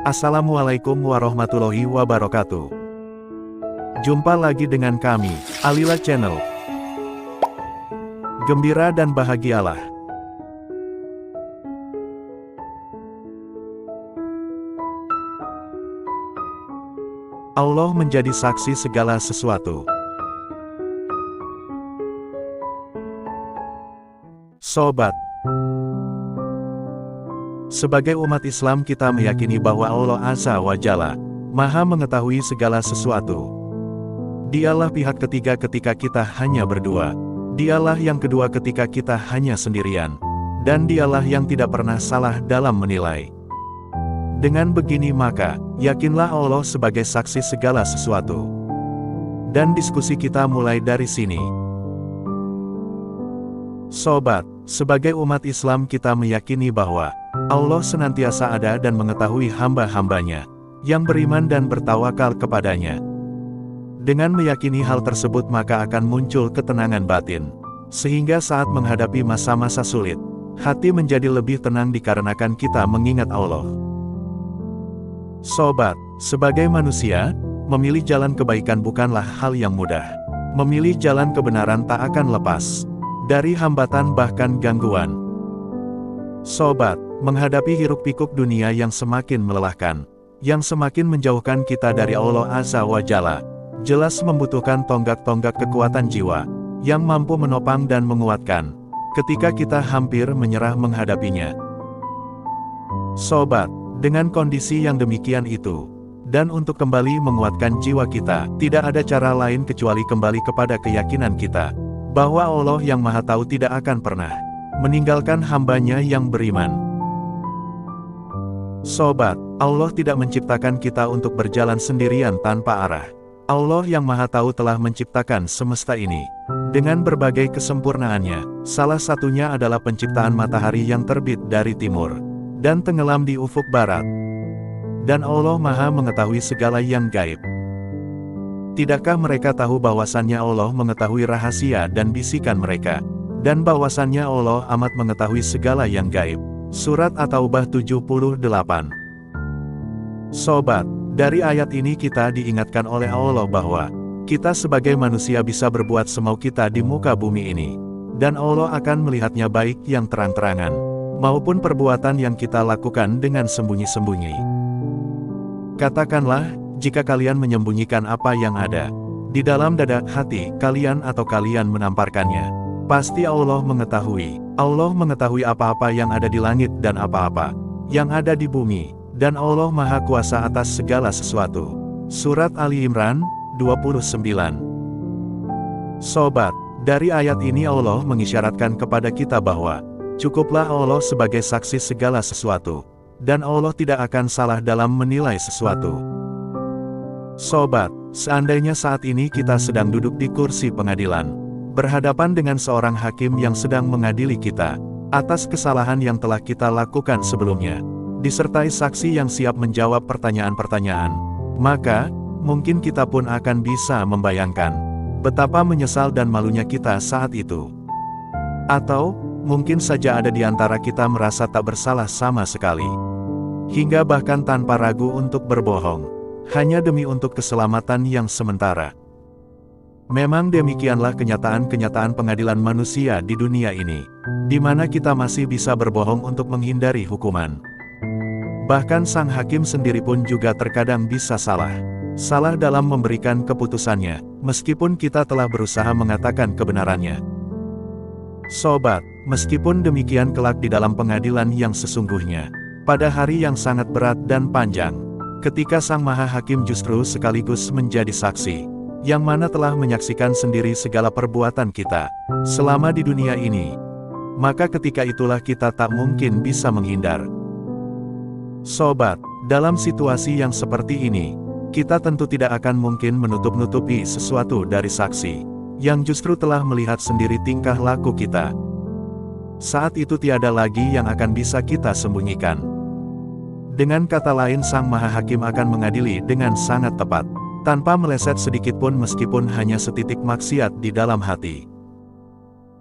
Assalamualaikum warahmatullahi wabarakatuh. Jumpa lagi dengan kami, Alila Channel. Gembira dan bahagialah. Allah menjadi saksi segala sesuatu. Sobat, sebagai umat Islam kita meyakini bahwa Allah Azza wa Jalla Maha mengetahui segala sesuatu. Dialah pihak ketiga ketika kita hanya berdua. Dialah yang kedua ketika kita hanya sendirian. Dan dialah yang tidak pernah salah dalam menilai. Dengan begini maka, yakinlah Allah sebagai saksi segala sesuatu. Dan diskusi kita mulai dari sini. Sobat, sebagai umat Islam kita meyakini bahwa Allah senantiasa ada dan mengetahui hamba-hambanya yang beriman dan bertawakal kepadanya. Dengan meyakini hal tersebut maka akan muncul ketenangan batin. Sehingga saat menghadapi masa-masa sulit, hati menjadi lebih tenang dikarenakan kita mengingat Allah. Sobat, sebagai manusia, memilih jalan kebaikan bukanlah hal yang mudah. Memilih jalan kebenaran tak akan lepas dari hambatan bahkan gangguan. Sobat, menghadapi hiruk-pikuk dunia yang semakin melelahkan, yang semakin menjauhkan kita dari Allah Azza wa Jalla, jelas membutuhkan tonggak-tonggak kekuatan jiwa, yang mampu menopang dan menguatkan, ketika kita hampir menyerah menghadapinya. Sobat, dengan kondisi yang demikian itu, dan untuk kembali menguatkan jiwa kita, tidak ada cara lain kecuali kembali kepada keyakinan kita, bahwa Allah yang Maha Tahu tidak akan pernah meninggalkan hambanya yang beriman. Sobat, Allah tidak menciptakan kita untuk berjalan sendirian tanpa arah. Allah yang Maha Tahu telah menciptakan semesta ini dengan berbagai kesempurnaannya, salah satunya adalah penciptaan matahari yang terbit dari timur dan tenggelam di ufuk barat. Dan Allah Maha mengetahui segala yang gaib. Tidakkah mereka tahu bahwasannya Allah mengetahui rahasia dan bisikan mereka, dan bahwasannya Allah amat mengetahui segala yang gaib. Surat At-Taubah 78. Sobat, dari ayat ini kita diingatkan oleh Allah bahwa kita sebagai manusia bisa berbuat semau kita di muka bumi ini, dan Allah akan melihatnya baik yang terang-terangan, maupun perbuatan yang kita lakukan dengan sembunyi-sembunyi. Katakanlah, jika kalian menyembunyikan apa yang ada di dalam dada hati kalian atau kalian menamparkannya, pasti Allah mengetahui. Allah mengetahui apa-apa yang ada di langit dan apa-apa yang ada di bumi, dan Allah Maha Kuasa atas segala sesuatu. Surat Ali Imran 29. Sobat, dari ayat ini Allah mengisyaratkan kepada kita bahwa cukuplah Allah sebagai saksi segala sesuatu, dan Allah tidak akan salah dalam menilai sesuatu. Sobat, seandainya saat ini kita sedang duduk di kursi pengadilan, berhadapan dengan seorang hakim yang sedang mengadili kita atas kesalahan yang telah kita lakukan sebelumnya, disertai saksi yang siap menjawab pertanyaan-pertanyaan, maka mungkin kita pun akan bisa membayangkan betapa menyesal dan malunya kita saat itu. Atau mungkin saja ada di antara kita merasa tak bersalah sama sekali, hingga bahkan tanpa ragu untuk berbohong, hanya demi untuk keselamatan yang sementara. Memang demikianlah kenyataan-kenyataan pengadilan manusia di dunia ini, di mana kita masih bisa berbohong untuk menghindari hukuman. Bahkan sang hakim sendiri pun juga terkadang bisa salah dalam memberikan keputusannya, meskipun kita telah berusaha mengatakan kebenarannya. Sobat, meskipun demikian kelak di dalam pengadilan yang sesungguhnya, pada hari yang sangat berat dan panjang, ketika Sang Maha Hakim justru sekaligus menjadi saksi, yang mana telah menyaksikan sendiri segala perbuatan kita selama di dunia ini, maka ketika itulah kita tak mungkin bisa menghindar. Sobat, dalam situasi yang seperti ini, kita tentu tidak akan mungkin menutup-nutupi sesuatu dari saksi, yang justru telah melihat sendiri tingkah laku kita. Saat itu tiada lagi yang akan bisa kita sembunyikan. Dengan kata lain Sang Maha Hakim akan mengadili dengan sangat tepat, tanpa meleset sedikitpun meskipun hanya setitik maksiat di dalam hati.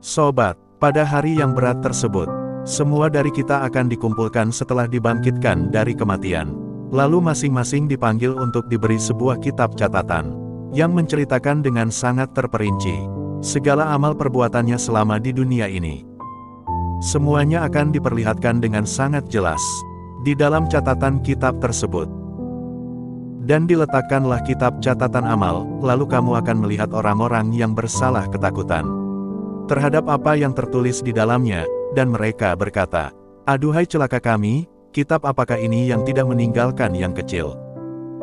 Sobat, pada hari yang berat tersebut, semua dari kita akan dikumpulkan setelah dibangkitkan dari kematian. Lalu masing-masing dipanggil untuk diberi sebuah kitab catatan, yang menceritakan dengan sangat terperinci segala amal perbuatannya selama di dunia ini. Semuanya akan diperlihatkan dengan sangat jelas di dalam catatan kitab tersebut. Dan diletakkanlah kitab catatan amal, lalu kamu akan melihat orang-orang yang bersalah ketakutan terhadap apa yang tertulis di dalamnya, dan mereka berkata, "Aduhai celaka kami, kitab apakah ini yang tidak meninggalkan yang kecil,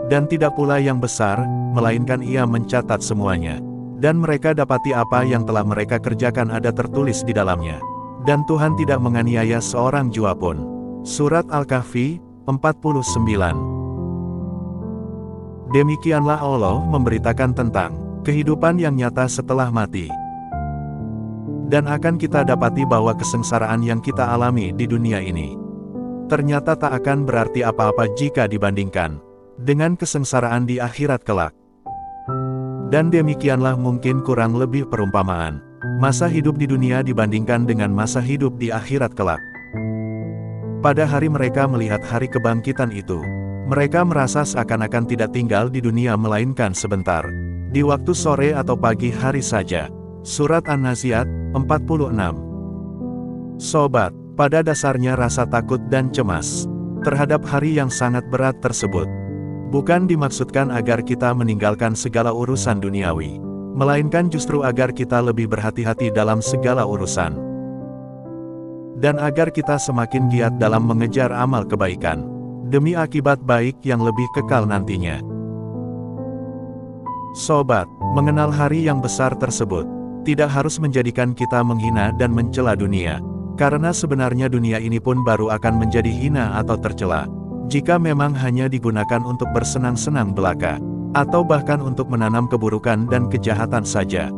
dan tidak pula yang besar, melainkan ia mencatat semuanya. Dan mereka dapati apa yang telah mereka kerjakan ada tertulis di dalamnya. Dan Tuhan tidak menganiaya seorang jua pun." Surat Al-Kahfi, 49. Demikianlah Allah memberitakan tentang kehidupan yang nyata setelah mati. Dan akan kita dapati bahwa kesengsaraan yang kita alami di dunia ini ternyata tak akan berarti apa-apa jika dibandingkan dengan kesengsaraan di akhirat kelak. Dan demikianlah mungkin kurang lebih perumpamaan masa hidup di dunia dibandingkan dengan masa hidup di akhirat kelak. Pada hari mereka melihat hari kebangkitan itu, mereka merasa seakan-akan tidak tinggal di dunia melainkan sebentar, di waktu sore atau pagi hari saja. Surat An-Naziat, 46. Sobat, pada dasarnya rasa takut dan cemas terhadap hari yang sangat berat tersebut bukan dimaksudkan agar kita meninggalkan segala urusan duniawi, melainkan justru agar kita lebih berhati-hati dalam segala urusan, dan agar kita semakin giat dalam mengejar amal kebaikan demi akibat baik yang lebih kekal nantinya. Sobat, mengenal hari yang besar tersebut tidak harus menjadikan kita menghina dan mencela dunia, karena sebenarnya dunia ini pun baru akan menjadi hina atau tercela jika memang hanya digunakan untuk bersenang-senang belaka, atau bahkan untuk menanam keburukan dan kejahatan saja.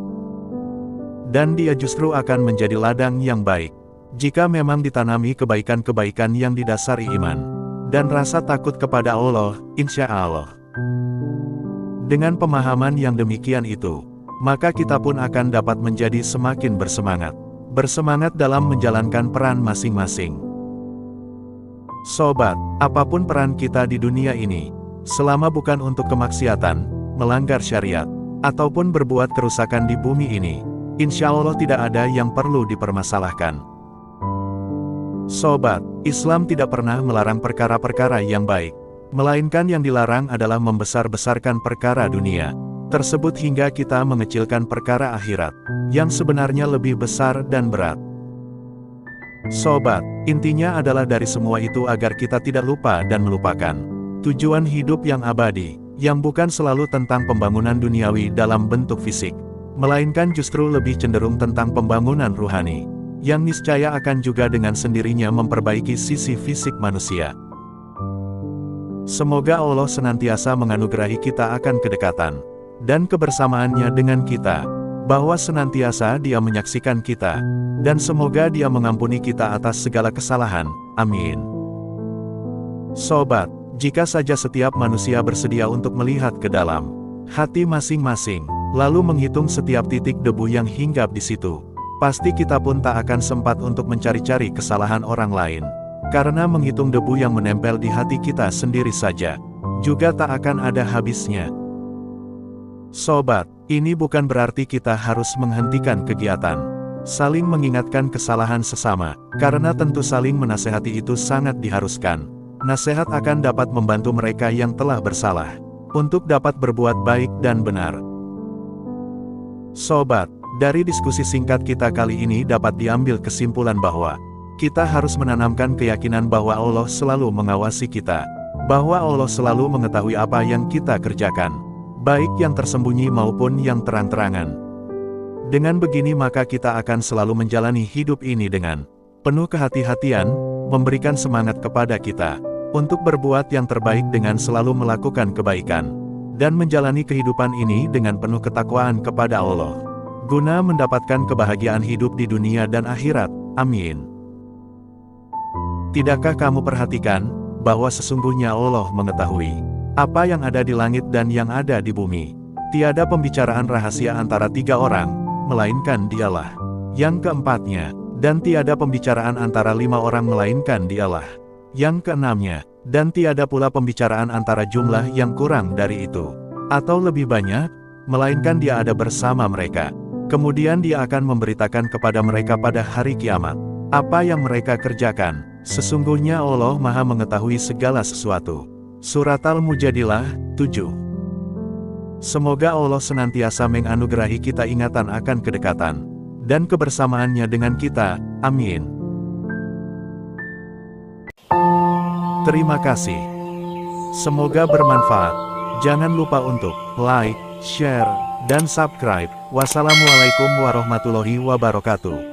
Dan dia justru akan menjadi ladang yang baik jika memang ditanami kebaikan-kebaikan yang didasari iman dan rasa takut kepada Allah, insya Allah. Dengan pemahaman yang demikian itu, maka kita pun akan dapat menjadi semakin bersemangat dalam menjalankan peran masing-masing. Sobat, apapun peran kita di dunia ini, selama bukan untuk kemaksiatan, melanggar syariat, ataupun berbuat kerusakan di bumi ini, insya Allah tidak ada yang perlu dipermasalahkan. Sobat, Islam tidak pernah melarang perkara-perkara yang baik, melainkan yang dilarang adalah membesar-besarkan perkara dunia tersebut hingga kita mengecilkan perkara akhirat, yang sebenarnya lebih besar dan berat. Sobat, intinya adalah dari semua itu agar kita tidak lupa dan melupakan tujuan hidup yang abadi, yang bukan selalu tentang pembangunan duniawi dalam bentuk fisik, melainkan justru lebih cenderung tentang pembangunan ruhani, yang niscaya akan juga dengan sendirinya memperbaiki sisi fisik manusia. Semoga Allah senantiasa menganugerahi kita akan kedekatan dan kebersamaannya dengan kita, bahwa senantiasa Dia menyaksikan kita, dan semoga Dia mengampuni kita atas segala kesalahan. Amin. Sobat, jika saja setiap manusia bersedia untuk melihat ke dalam hati masing-masing, lalu menghitung setiap titik debu yang hinggap di situ, pasti kita pun tak akan sempat untuk mencari-cari kesalahan orang lain. Karena menghitung debu yang menempel di hati kita sendiri saja juga tak akan ada habisnya. Sobat, ini bukan berarti kita harus menghentikan kegiatan saling mengingatkan kesalahan sesama, karena tentu saling menasehati itu sangat diharuskan. Nasihat akan dapat membantu mereka yang telah bersalah untuk dapat berbuat baik dan benar. Sobat, dari diskusi singkat kita kali ini dapat diambil kesimpulan bahwa kita harus menanamkan keyakinan bahwa Allah selalu mengawasi kita, bahwa Allah selalu mengetahui apa yang kita kerjakan, baik yang tersembunyi maupun yang terang-terangan. Dengan begini maka kita akan selalu menjalani hidup ini dengan penuh kehati-hatian, memberikan semangat kepada kita untuk berbuat yang terbaik dengan selalu melakukan kebaikan, dan menjalani kehidupan ini dengan penuh ketakwaan kepada Allah, guna mendapatkan kebahagiaan hidup di dunia dan akhirat. Amin. Tidakkah kamu perhatikan bahwa sesungguhnya Allah mengetahui apa yang ada di langit dan yang ada di bumi? Tiada pembicaraan rahasia antara tiga orang, melainkan Dialah yang keempatnya, dan tiada pembicaraan antara 5 orang melainkan Dialah yang keenamnya, Dan tiada pula pembicaraan antara jumlah yang kurang dari itu, atau lebih banyak, melainkan Dia ada bersama mereka. Kemudian Dia akan memberitakan kepada mereka pada hari kiamat apa yang mereka kerjakan. Sesungguhnya Allah Maha mengetahui segala sesuatu. Surat Al-Mujadilah 7. Semoga Allah senantiasa menganugerahi kita ingatan akan kedekatan dan kebersamaannya dengan kita. Amin. Terima kasih. Semoga bermanfaat. Jangan lupa untuk like, share, dan subscribe. Wassalamualaikum warahmatullahi wabarakatuh.